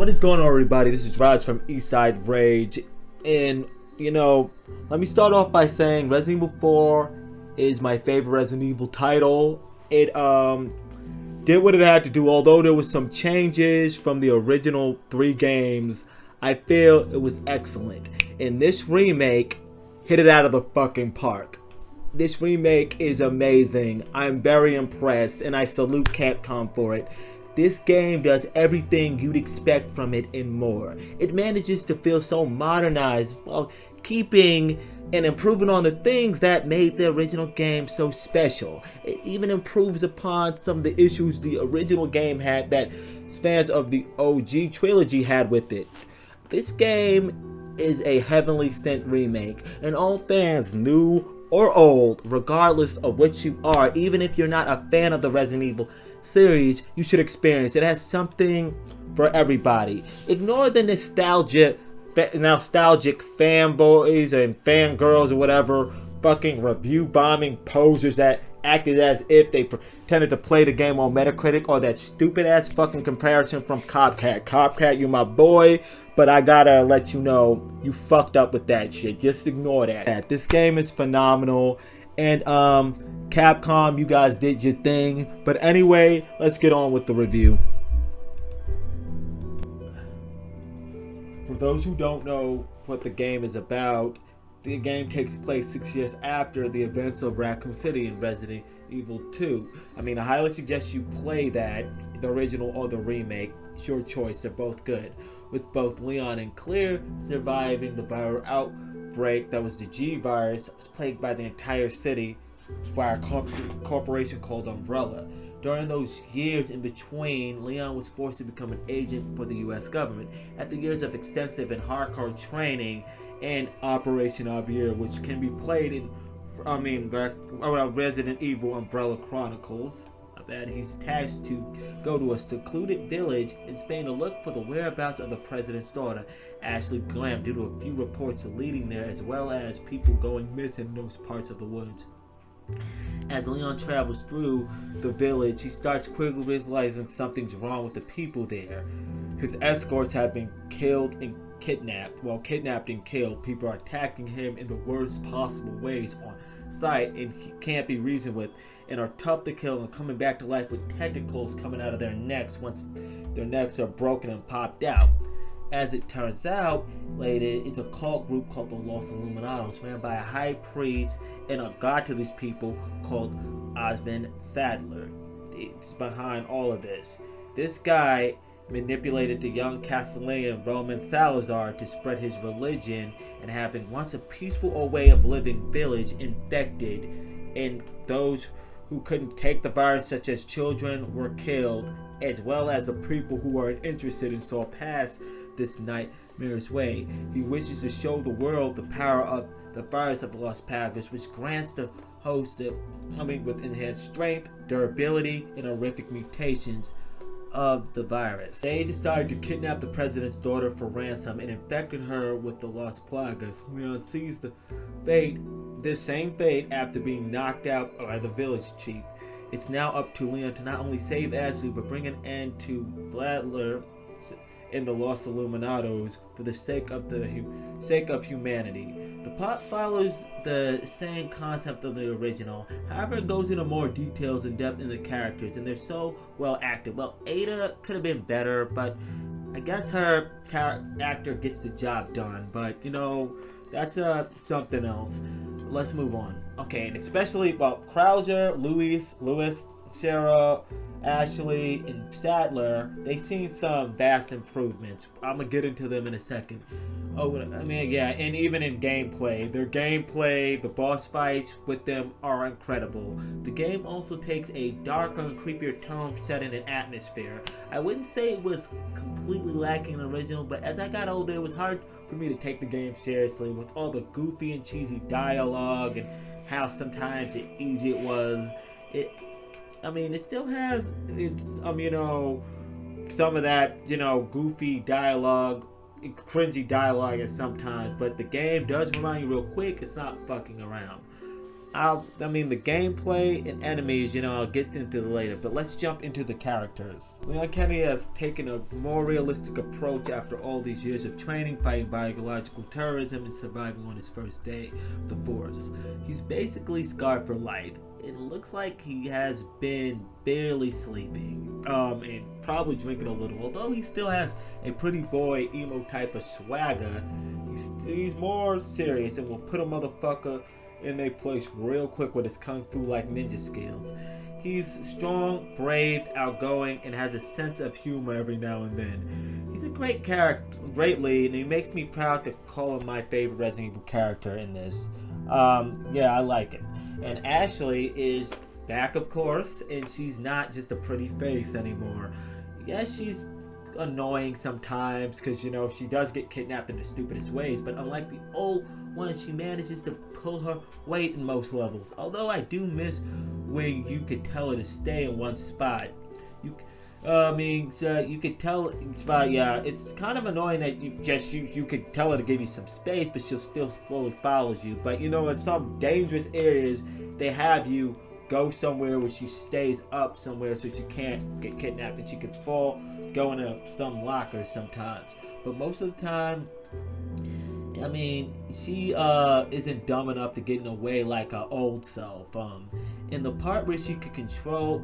What is going on, everybody? This is Raj from Eastside Rage, and let me start off by saying Resident Evil 4 is my favorite Resident Evil title. It did what it had to do. Although there was some changes from the original 3 games, I feel it was excellent. And this remake hit it out of the fucking park. This remake is amazing. I'm very impressed, and I salute Capcom for it. This game does everything you'd expect from it and more. It manages to feel so modernized while keeping and improving on the things that made the original game so special. It even improves upon some of the issues the original game had that fans of the OG trilogy had with it. This game is a heavenly sent remake, and all fans, new or old, regardless of which you are, even if you're not a fan of the Resident Evil series, you should experience. It has something for everybody. Ignore the nostalgic fanboys and fangirls or whatever fucking review bombing posers that acted as if they pretended to play the game on Metacritic, or that stupid ass fucking comparison from Copcat, you're my boy, but I gotta let you know you fucked up with that shit. Just ignore that. This game is phenomenal, and Capcom, you guys did your thing. But anyway, let's get on with the review. For those who don't know what the game is about, the game takes place 6 years after the events of Raccoon City in Resident Evil 2. I highly suggest you play that, the original or the remake. It's your choice, they're both good. With both Leon and Claire surviving the viral outbreak that was the G virus, was plagued by the entire city by a corporation called Umbrella. During those years in between, Leon was forced to become an agent for the US government. After years of extensive and hardcore training in Operation Avir, which can be played in Resident Evil Umbrella Chronicles, that he's tasked to go to a secluded village in Spain to look for the whereabouts of the president's daughter, Ashley Graham, due to a few reports of leading there, as well as people going missing in those parts of the woods. As Leon travels through the village, he starts quickly realizing something's wrong with the people there. His escorts have been killed and kidnapped. Kidnapped and killed. People are attacking him in the worst possible ways on sight, and he can't be reasoned with, and are tough to kill and coming back to life with tentacles coming out of their necks once their necks are broken and popped out. As it turns out, later, it's a cult group called the Los Illuminados, ran by a high priest and a god to these people called Osmond Sadler. It's behind all of this. This guy manipulated the young Castilian Roman Salazar to spread his religion, and having once a peaceful way of living village infected, and those who couldn't take the virus, such as children, were killed, as well as the people who weren't interested and saw past this nightmare's way. He wishes to show the world the power of the virus of Los Plagas, which grants the host with enhanced strength, durability, and horrific mutations of the virus. They decide to kidnap the president's daughter for ransom and infected her with the Los Plagas. Leon sees this same fate after being knocked out by the village chief. It's now up to Leon to not only save Ashley, but bring an end to Bladler in the Los Illuminados for the sake of humanity. The plot follows the same concept of the original, however it goes into more details and depth in the characters, and they're so well acted. Ada could have been better, but I guess her actor gets the job done, but that's something else. Let's move on. Okay, and especially Krauser, Lewis, Sarah, Ashley, and Sadler, they've seen some vast improvements. I'm gonna get into them in a second. And even in gameplay, the boss fights with them are incredible. The game also takes a darker and creepier tone, setting an atmosphere. I wouldn't say it was completely lacking in the original, but as I got older, it was hard for me to take the game seriously with all the goofy and cheesy dialogue and how sometimes easy it was. It still has some of that, goofy dialogue, cringy dialogue at sometimes, but the game does remind you real quick it's not fucking around. I mean, the gameplay and enemies, I'll get into later, but let's jump into the characters. Leon Kennedy has taken a more realistic approach after all these years of training, fighting biological terrorism, and surviving on his first day of the force. He's basically scarred for life. It looks like he has been barely sleeping, and probably drinking a little. Although he still has a pretty boy emo type of swagger, he's more serious and will put a motherfucker in their place real quick with his kung fu like ninja skills. He's strong, brave, outgoing, and has a sense of humor every now and then. He's a great character, great lead, and he makes me proud to call him my favorite Resident Evil character in this. Yeah, I like it. And Ashley is back, of course, and she's not just a pretty face anymore. Yes, she's annoying sometimes because she does get kidnapped in the stupidest ways, but unlike the old one, she manages to pull her weight in most levels. Although I do miss when you could tell her to stay in one spot. You could tell spot. Yeah, it's kind of annoying that you could tell her to give you some space, but she'll still slowly follows you. But in some dangerous areas, they have you go somewhere where she stays up somewhere so she can't get kidnapped, and she could go into some locker sometimes. But most of the time, she isn't dumb enough to get in the way like her old self. In the part where you can control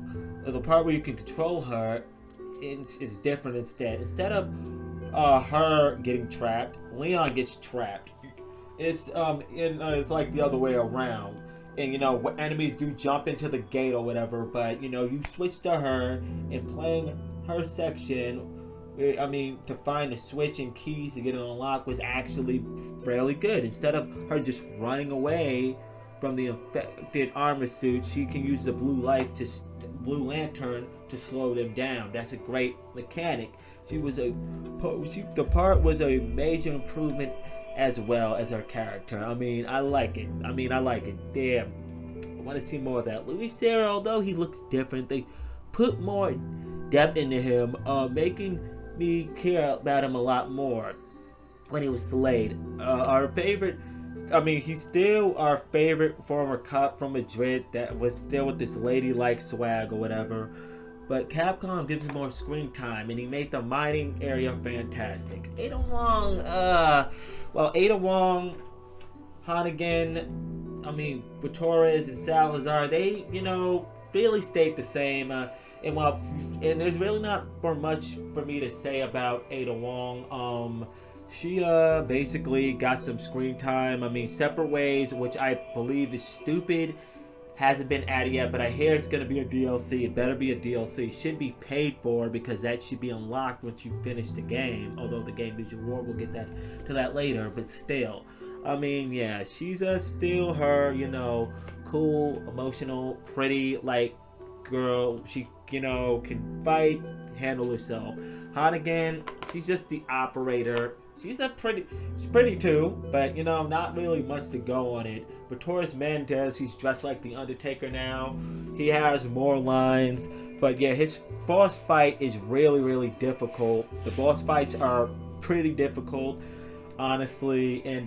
her, it's different instead. Instead of her getting trapped, Leon gets trapped. It's like the other way around. And enemies do jump into the gate or whatever, but you switch to her, and playing her section, to find the switch and keys to get it unlocked was actually fairly good. Instead of her just running away from the infected armor suit, she can use the blue lantern to slow them down. That's a great mechanic. The part was a major improvement as well as her character. I like it. Damn. I want to see more of that. Louis Serra, although he looks different, they put more depth into him, making me care about him a lot more when he was Slade. He's still our favorite former cop from Madrid that was still with this ladylike swag or whatever. But Capcom gives him more screen time, and he made the mining area fantastic. Ada Wong, Hannigan, Torres and Salazar, they, really stayed the same. And there's really not much for me to say about Ada Wong. She basically got some screen time. Separate Ways, which I believe is stupid, hasn't been added yet, but I hear it's going to be a DLC. It better be a DLC. It should be paid for because that should be unlocked once you finish the game. Although the game is your war, we'll get to that later, but still. She's still her, cool, emotional, pretty, girl. She, can fight, handle herself. Hannigan, she's just the operator. She's pretty too, but not really much to go on it. But Torres Mendez, he's dressed like the Undertaker now. He has more lines, but yeah, his boss fight is really, really difficult. The boss fights are pretty difficult, honestly, and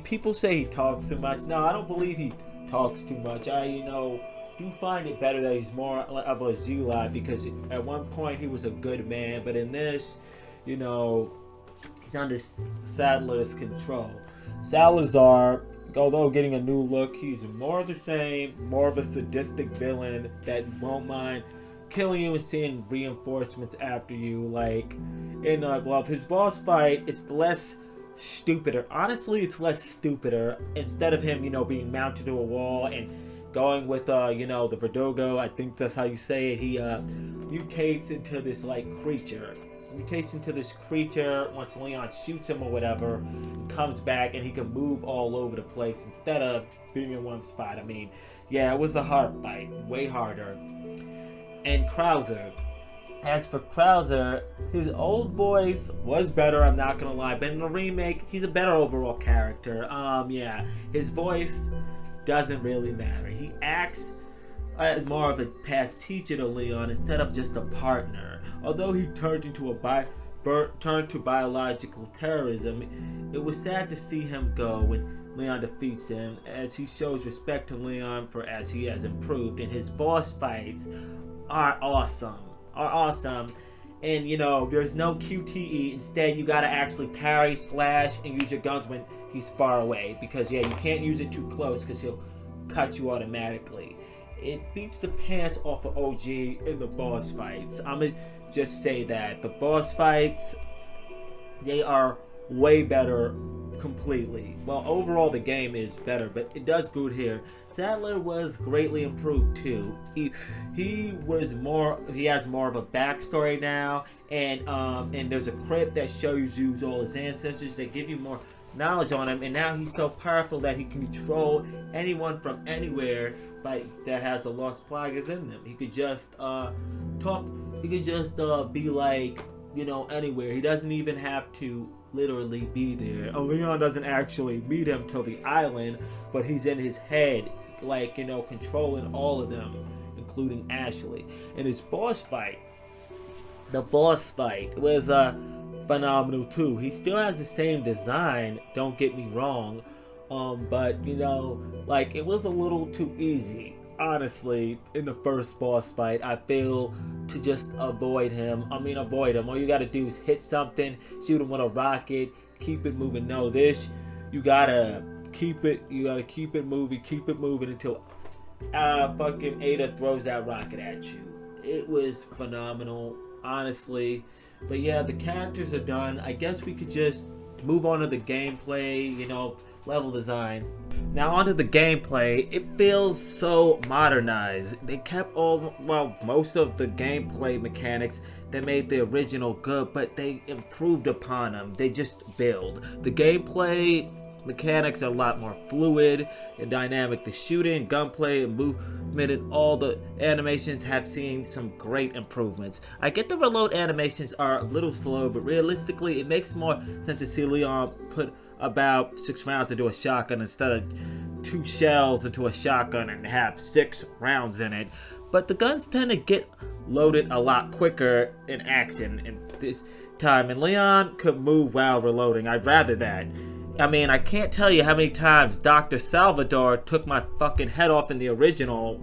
people say he talks too much. No, I don't believe he talks too much. I do find it better that he's more of a zealot, because at one point he was a good man, but in this, he's under Sadler's control. Salazar, although getting a new look, he's more of the same, more of a sadistic villain that won't mind killing you and seeing reinforcements after you. His boss fight, it's less stupider. Honestly, it's less stupider. Instead of him, being mounted to a wall and going with, the Verdugo, I think that's how you say it, he mutates into this, creature. Once Leon shoots him or whatever, and comes back, and he can move all over the place instead of being in one spot. It was a hard fight, way harder. And Krauser. As for Krauser, his old voice was better, I'm not gonna lie, but in the remake, he's a better overall character. His voice doesn't really matter. He acts as more of a past teacher to Leon instead of just a partner. Although he turned to biological terrorism, it was sad to see him go. When Leon defeats him, as he shows respect to Leon for as he has improved, and his boss fights are awesome. And there's no QTE. Instead, you gotta actually parry, slash, and use your guns when he's far away, because you can't use it too close because he'll cut you automatically. It beats the pants off of OG in the boss fights. I'm gonna just say that the boss fights, they are way better completely. Well, overall the game is better, but it does good here. Sadler was greatly improved too. He has more of a backstory now, and there's a crypt that shows you all his ancestors. They give you more knowledge on him, and now he's so powerful that he can control anyone from anywhere that has a lost plagas in them. He could just talk. He could just be like, anywhere. He doesn't even have to literally be there. Leon doesn't actually meet him till the island, but he's in his head, controlling all of them, including Ashley. And his boss fight, the boss fight was phenomenal too. He still has the same design, don't get me wrong, but it was a little too easy. Honestly, in the first boss fight, I feel to just avoid him. All you gotta do is hit something, shoot him with a rocket, keep it moving. No, you gotta keep it moving until fucking Ada throws that rocket at you. It was phenomenal, honestly. But yeah, the characters are done. I guess we could just move on to the gameplay, level design. Now onto the gameplay. It feels so modernized. They kept most of the gameplay mechanics that made the original good, but they improved upon them. They just build. The gameplay mechanics are a lot more fluid and dynamic. The shooting, gunplay, and movement, and all the animations have seen some great improvements. I get the reload animations are a little slow, but realistically, it makes more sense to see Leon put about 6 rounds into a shotgun instead of 2 shells into a shotgun and have 6 rounds in it. But the guns tend to get loaded a lot quicker in action in this time, and Leon could move while reloading. I'd rather that. I can't tell you how many times Dr. Salvador took my fucking head off in the original,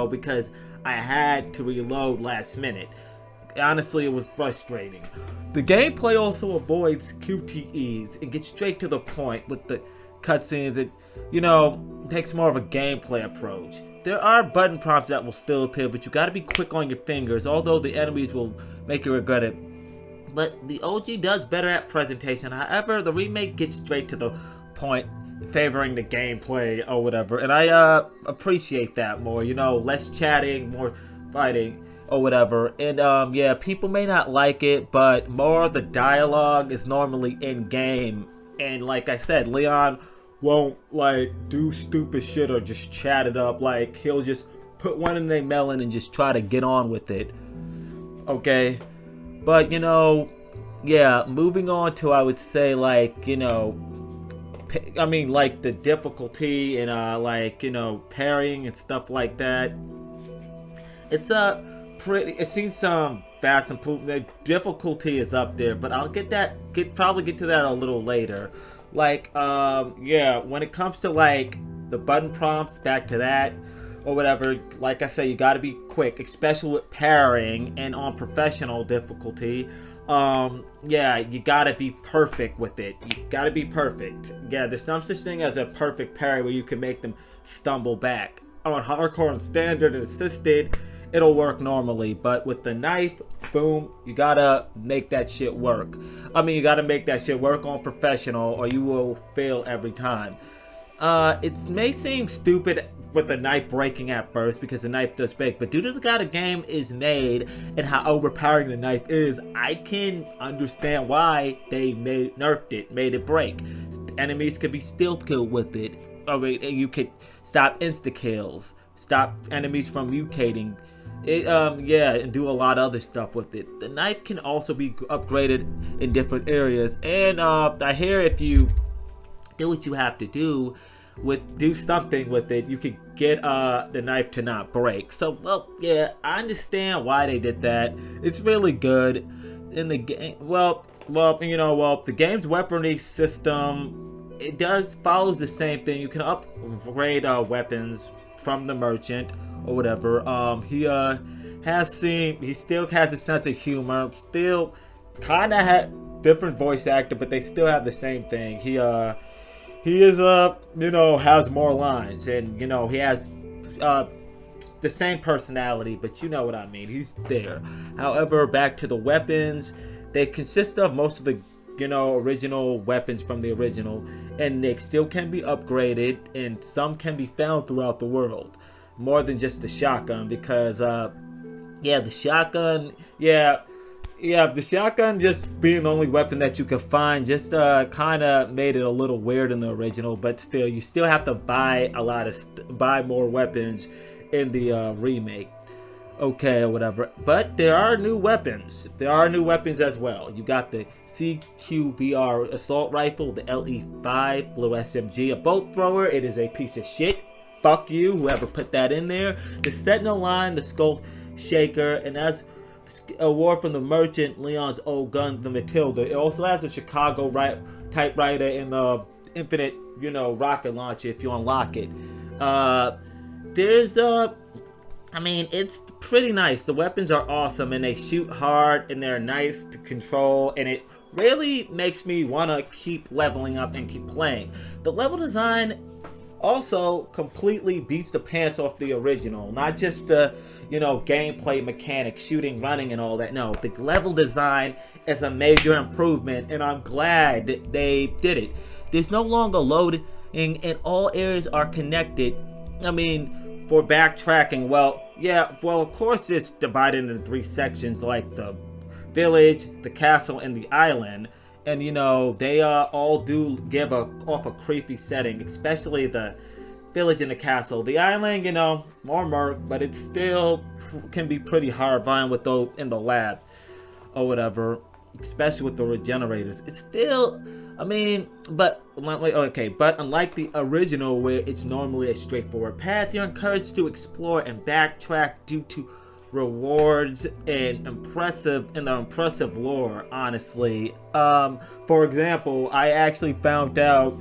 because I had to reload last minute. Honestly, it was frustrating. The gameplay also avoids QTEs and gets straight to the point with the cutscenes. It, takes more of a gameplay approach. There are button prompts that will still appear, but you gotta be quick on your fingers, although the enemies will make you regret it. But the OG does better at presentation. However, the remake gets straight to the point, favoring the gameplay or whatever. And I appreciate that more, less chatting, more fighting or whatever. And yeah, people may not like it, but more of the dialogue is normally in game. And like I said, Leon won't do stupid shit or just chat it up. He'll just put one in their melon and just try to get on with it. Okay, but yeah, moving on to, I would say, the difficulty and parrying and stuff like that. It's it seems some fast improvement. The difficulty is up there, but I'll probably get to that a little later. Yeah, when it comes to the button prompts, back to that or whatever, like I say, you gotta be quick, especially with parrying and on professional difficulty. Yeah, you gotta be perfect with it. You gotta be perfect. Yeah, there's some such thing as a perfect parry where you can make them stumble back. On hardcore and standard and assisted, it'll work normally, but with the knife, boom, you gotta make that shit work. You gotta make that shit work on professional, or you will fail every time. It may seem stupid with the knife breaking at first, because the knife does break, but due to the how the game is made and how overpowering the knife is, I can understand why they nerfed it, made it break. Enemies could be stealth killed with it. You could stop insta kills, stop enemies from mutating. Yeah, and do a lot of other stuff with it. The knife can also be upgraded in different areas, and I hear if you do what you have to do something with it, you could get the knife to not break. So, well, yeah, I understand why they did that. It's really good in the game. Well, the game's weaponry system it does follows the same thing. You can upgrade weapons from the merchant or whatever. He still has a sense of humor. Still, kind of had different voice actor, but they still have the same thing. He is has more lines, and he has the same personality, but you know what I mean. He's there. However, back to the weapons, they consist of most of the original weapons from the original, and they still can be upgraded, and some can be found throughout the world, more than just the shotgun, because the shotgun, the shotgun just being the only weapon that you could find just kind of made it a little weird in the original, but still, you still have to buy buy more weapons in the remake. Okay, or whatever. But there are new weapons. There are new weapons as well. You got the CQBR assault rifle, the LE5 little SMG, a bolt thrower. It is a piece of shit. Fuck you, whoever put that in there. The Sentinel line, the Skull Shaker, and as award from the merchant, Leon's old gun, the Matilda. It also has a Chicago typewriter and the infinite, rocket launcher if you unlock it. It's pretty nice. The weapons are awesome, and they shoot hard, and they're nice to control, and it really makes me want to keep leveling up and keep playing. The level design also completely beats the pants off the original. Not just the, gameplay mechanics, shooting, running, and all that. No, the level design is a major improvement, and I'm glad that they did it. There's no longer loading, and all areas are connected. For backtracking, of course it's divided into 3 sections, like the village, the castle, and the island. And they all do give off a creepy setting, especially the village and the castle. The island, more murk, but it still can be pretty horrifying with those in the lab or whatever, especially with the regenerators. It's still, but unlike the original, where it's normally a straightforward path, you're encouraged to explore and backtrack due to rewards and the impressive lore, honestly. For example, I actually found out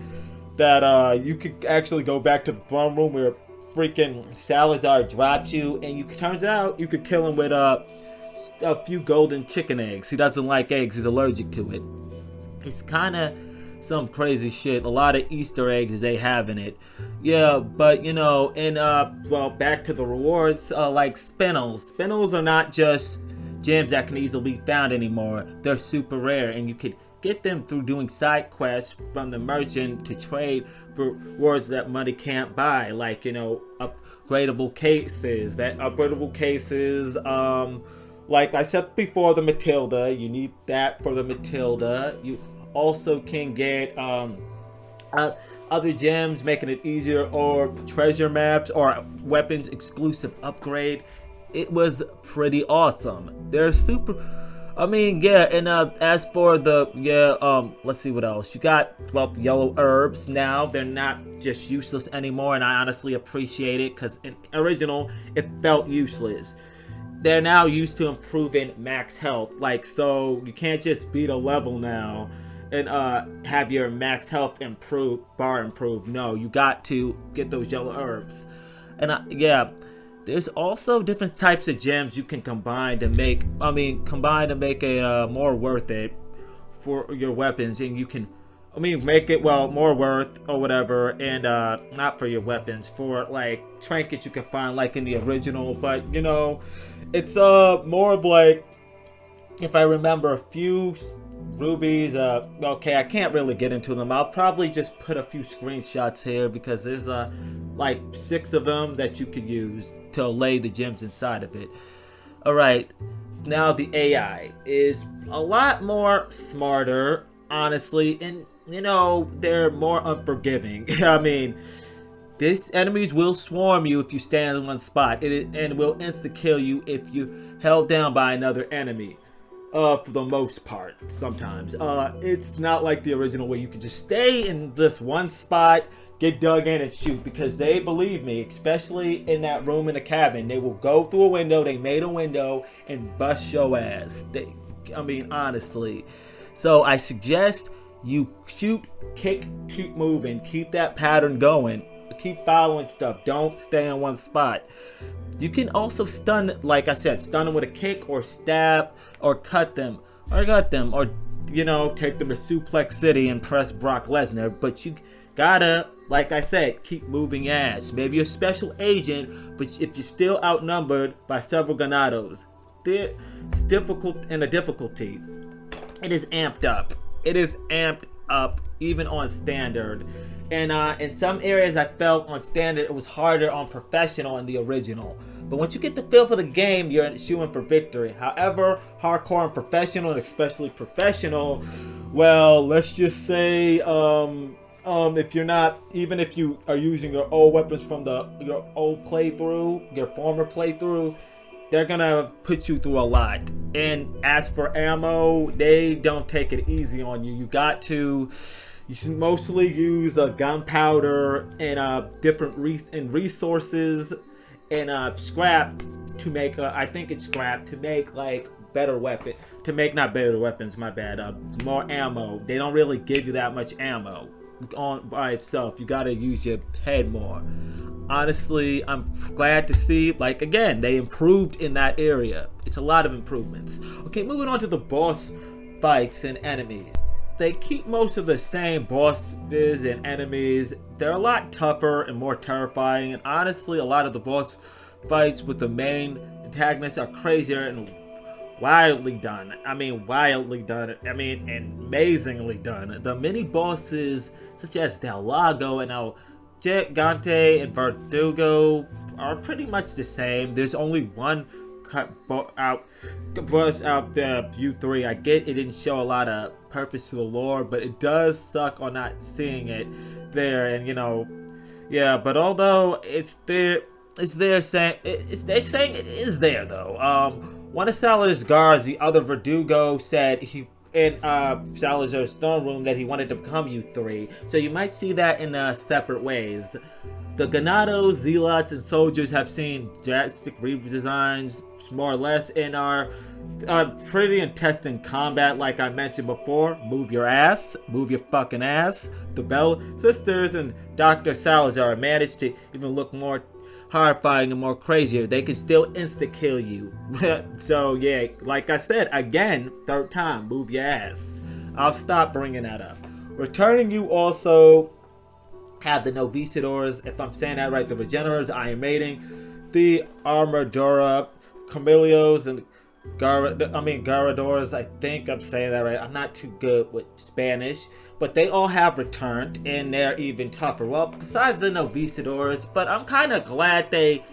that you could actually go back to the throne room where freaking Salazar drops you, and turns out you could kill him with a few golden chicken eggs. He doesn't like eggs, he's allergic to it. It's kind of some crazy shit. A lot of Easter eggs they have in it. Yeah, but back to the rewards, like spinels. Spinels are not just gems that can easily be found anymore. They're super rare, and you could get them through doing side quests from the merchant to trade for rewards that money can't buy, like upgradable cases. Like I said before, the Matilda, you need that for the Matilda. You also can get other gems, making it easier, or treasure maps, or weapons exclusive upgrade. It was pretty awesome. They're super. And as for the let's see what else you got. Well, yellow herbs now, they're not just useless anymore, and I honestly appreciate it, because in original it felt useless. They're now used to improving max health, so you can't just beat a level now and have your max health bar improve. No, you got to get those yellow herbs. And there's also different types of gems you can combine to make it more worth it for your weapons, and you can make it more worth or whatever, and not for your weapons, for like trinkets you can find like in the original. But it's more of like, if I remember, a few rubies. I can't really get into them. I'll probably just put a few screenshots here, because there's like 6 of them that you could use to lay the gems inside of it. Alright, now the AI is a lot more smarter, honestly, and they're more unforgiving. These enemies will swarm you if you stand in one spot, and will insta-kill you if you're held down by another enemy. For the most part, sometimes. It's not like the original, where you can just stay in this one spot, get dug in, and shoot, because they, believe me, especially in that room in the cabin, they will go through a window, they made a window, and bust your ass. Honestly. So I suggest You shoot, kick, keep moving, keep that pattern going, keep following stuff, don't stay in one spot. You can also stun, like I said, stun them with a kick or stab or cut them or gut them or, you know, take them to Suplex City and press Brock Lesnar. But you gotta, like I said, keep moving ass. Maybe you're a special agent, but if you're still outnumbered by several Ganados, it's difficult, and the difficulty, it is amped up. It is amped up even on standard. And in some areas I felt on standard it was harder on professional in the original. But once you get the feel for the game, you're shooing for victory. However, hardcore and professional, and especially professional, well, let's just say if you're not, even if you are using your old weapons from your old playthrough, your former playthrough, they're gonna put you through a lot. And as for ammo, they don't take it easy on you. You should mostly use gunpowder and different resources and scrap to make. I think it's scrap to make like better weapon. To make not better weapons, my bad. More ammo. They don't really give you that much ammo on by itself. You gotta use your head more. Honestly, I'm glad to see, like, again, they improved in that area. It's a lot of improvements. Okay, moving on to the boss fights and enemies. They keep most of the same bosses and enemies. They're a lot tougher and more terrifying, and honestly, a lot of the boss fights with the main antagonists are crazier and wildly done. I mean, wildly done. I mean, amazingly done. The mini bosses, such as Del Lago and Gigante and Verdugo, are pretty much the same. There's only one boss out there, U3. I get it didn't show a lot of purpose to the lore, but it does suck on not seeing it there. And you know, yeah. But although it's there, they're saying it is there though. One of Salazar's guards, the other Verdugo, said he in Salazar's throne room that he wanted to become U3. So you might see that in separate ways. The Ganados, Zealots, and Soldiers have seen drastic redesigns, more or less, and are pretty intense in combat, like I mentioned before. Move your ass. Move your fucking ass. The Bell Sisters and Dr. Salazar managed to even look more horrifying and more crazier. They can still insta-kill you. So yeah, like I said, again, third time, move your ass. I'll stop bringing that up. Returning, you also have the Novicidors, if I'm saying that right, the Regenerators, Iron Maiden, the Armadura, Camelios, and Garadors. I think I'm saying that right. I'm not too good with Spanish, but they all have returned, and they're even tougher. Well, besides the Novicidors, but I'm kind of glad they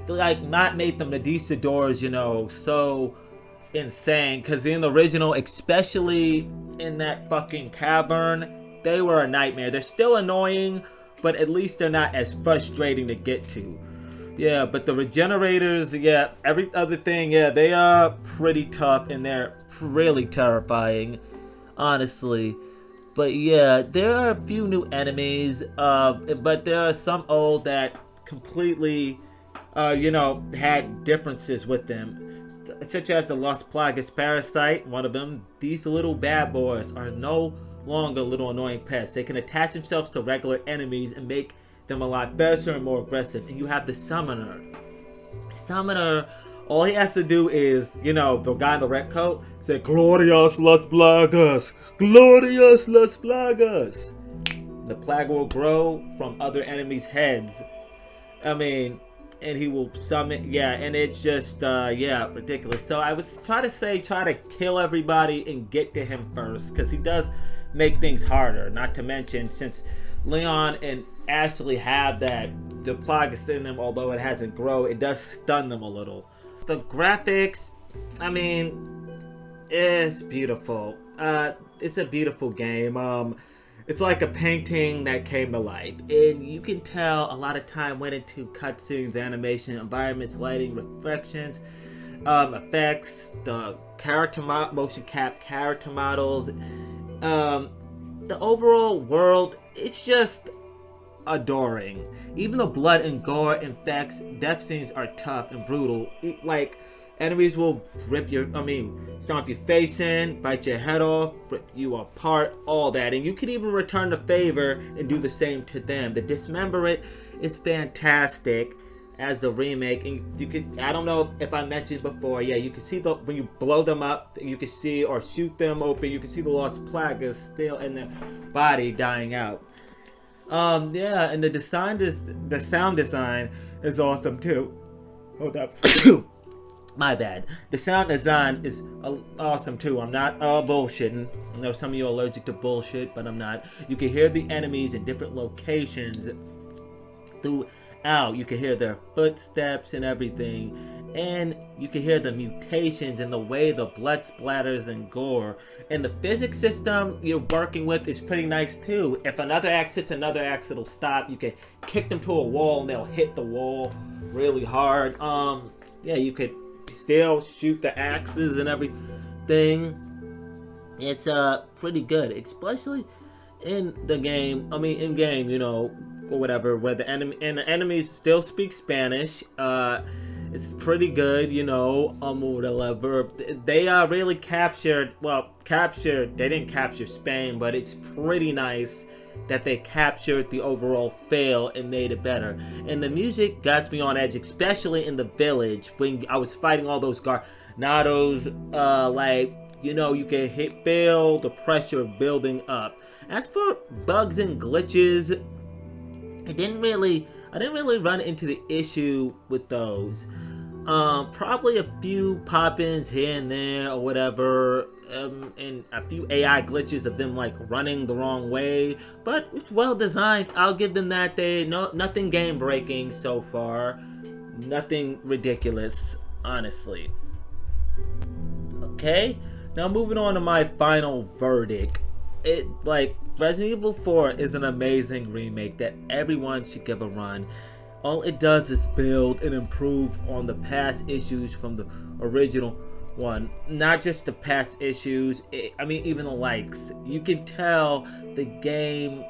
like not made them Novicidors, you know, so insane. Because in the original, especially in that fucking cavern, they were a nightmare. They're still annoying, but at least they're not as frustrating to get to. Yeah, but the Regenerators, yeah, every other thing, yeah, they are pretty tough and they're really terrifying, honestly. But yeah, there are a few new enemies, but there are some old that completely, you know, had differences with them. Such as the Las Plagas Parasite, one of them. These little bad boys are no longer little annoying pests. They can attach themselves to regular enemies and make them a lot better and more aggressive. And you have the Summoner. Summoner, all he has to do is, you know, the guy in the red coat say, Glorious las plagas! Glorious las plagas! The plague will grow from other enemies' heads. I mean, and he will summon, yeah, and it's just, yeah, ridiculous. So I would try to kill everybody and get to him first, because he does make things harder. Not to mention, since Leon and Ashley have the plague in them, although it hasn't grown, it does stun them a little. The graphics, I mean, it's beautiful. It's a beautiful game. It's like a painting that came to life, and you can tell a lot of time went into cutscenes, animation, environments, lighting, reflections, effects, the character motion cap character models, the overall world. It's just adoring. Even the blood and gore, effects, death scenes are tough and brutal. Like, Enemies will stomp your face in, bite your head off, rip you apart, all that. And you can even return the favor and do the same to them. The Dismember It is fantastic as the remake. And you could, I don't know if I mentioned before, yeah, you can see when you blow them up, you can see, or shoot them open, you can see the lost plagas still in their body dying out. Yeah, and the sound design is awesome too. Hold up. My bad. The sound design is awesome too. I'm not bullshitting. I know some of you are allergic to bullshit, but I'm not. You can hear the enemies in different locations throughout. You can hear their footsteps and everything. And you can hear the mutations and the way the blood splatters and gore. And the physics system you're working with is pretty nice too. If another axe hits another axe, it'll stop. You can kick them to a wall and they'll hit the wall really hard. Yeah, you could still shoot the axes and everything. It's pretty good, especially in the game. I mean, in game, you know, or whatever, where the enemies still speak Spanish. It's pretty good, you know. Whatever. They really captured. They didn't capture Spain, but it's pretty nice that they captured the overall feel and made it better. And the music got me on edge, especially in the village when I was fighting all those Garnados. Like, you know, you can feel the pressure building up. As for bugs and glitches, I didn't really run into the issue with those. Probably a few pop-ins here and there or whatever, and a few AI glitches of them like running the wrong way, but it's well designed. I'll give them that. Nothing game breaking so far, nothing ridiculous, honestly. Okay, now moving on to my final verdict. Resident Evil 4 is an amazing remake that everyone should give a run. All it does is build and improve on the past issues from the original one. Not just the past issues, even the likes. You can tell the game,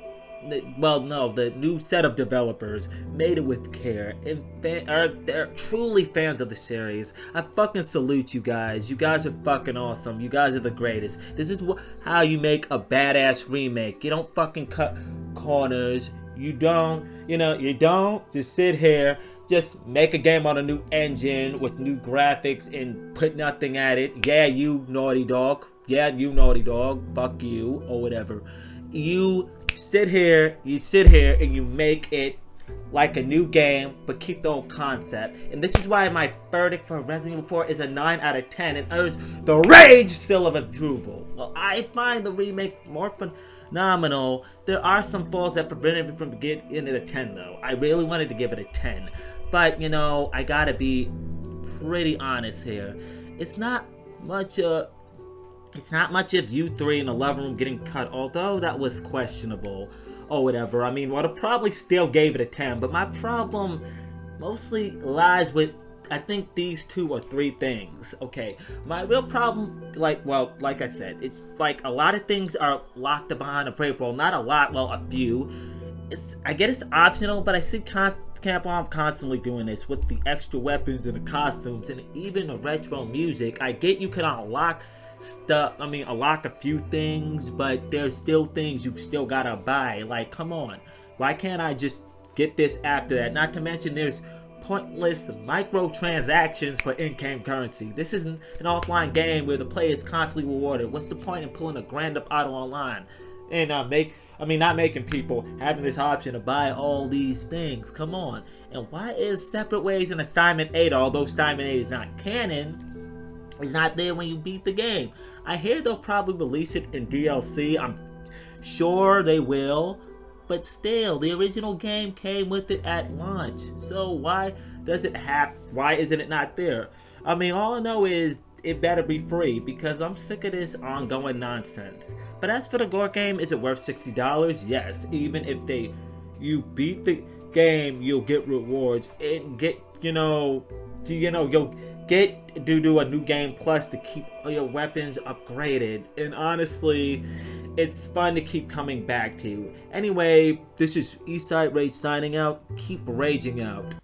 the new set of developers made it with care. And they're truly fans of the series. I fucking salute you guys. You guys are fucking awesome. You guys are the greatest. This is how you make a badass remake. You don't fucking cut corners. You don't just sit here, just make a game on a new engine with new graphics and put nothing at it. Yeah, you Naughty Dog, fuck you, or whatever. You sit here and you make it like a new game, but keep the old concept. And this is why my verdict for Resident Evil 4 is a 9 out of 10 and earns the rage seal of approval. Well, I find the remake more phenomenal. There are some flaws that prevented me from getting it a 10 though. I really wanted to give it a 10. But, you know, I gotta be pretty honest here. It's not much of you three in the living room getting cut, although that was questionable or whatever. I mean, well, I probably still gave it a 10, but my problem mostly lies with, I think, these 2 or 3 things. Okay, my real problem, like I said, it's like a lot of things are locked behind a paywall. Not a lot, well, a few. I get it's optional, but I see Capcom constantly doing this with the extra weapons and the costumes and even the retro music. I get you can unlock stuff, unlock a few things, but there's still things you still gotta buy. Like, come on, why can't I just get this after that? Not to mention there's pointless microtransactions for in-game currency. This isn't an offline game where the player is constantly rewarded. What's the point in pulling a grand up auto online and not making people having this option to buy all these things? Come on. And why is Separate Ways in Assignment 8, although Assignment 8 is not canon, is not there when you beat the game? I hear they'll probably release it in DLC. I'm sure they will. But still, the original game came with it at launch. So why isn't it not there? All I know is it better be free because I'm sick of this ongoing nonsense. But as for the gore game, is it worth $60? Yes. Even if you beat the game, you'll get rewards and you'll get to do a new game plus to keep your weapons upgraded. And honestly, it's fun to keep coming back to. Anyway, this is Eastside Rage signing out. Keep raging out.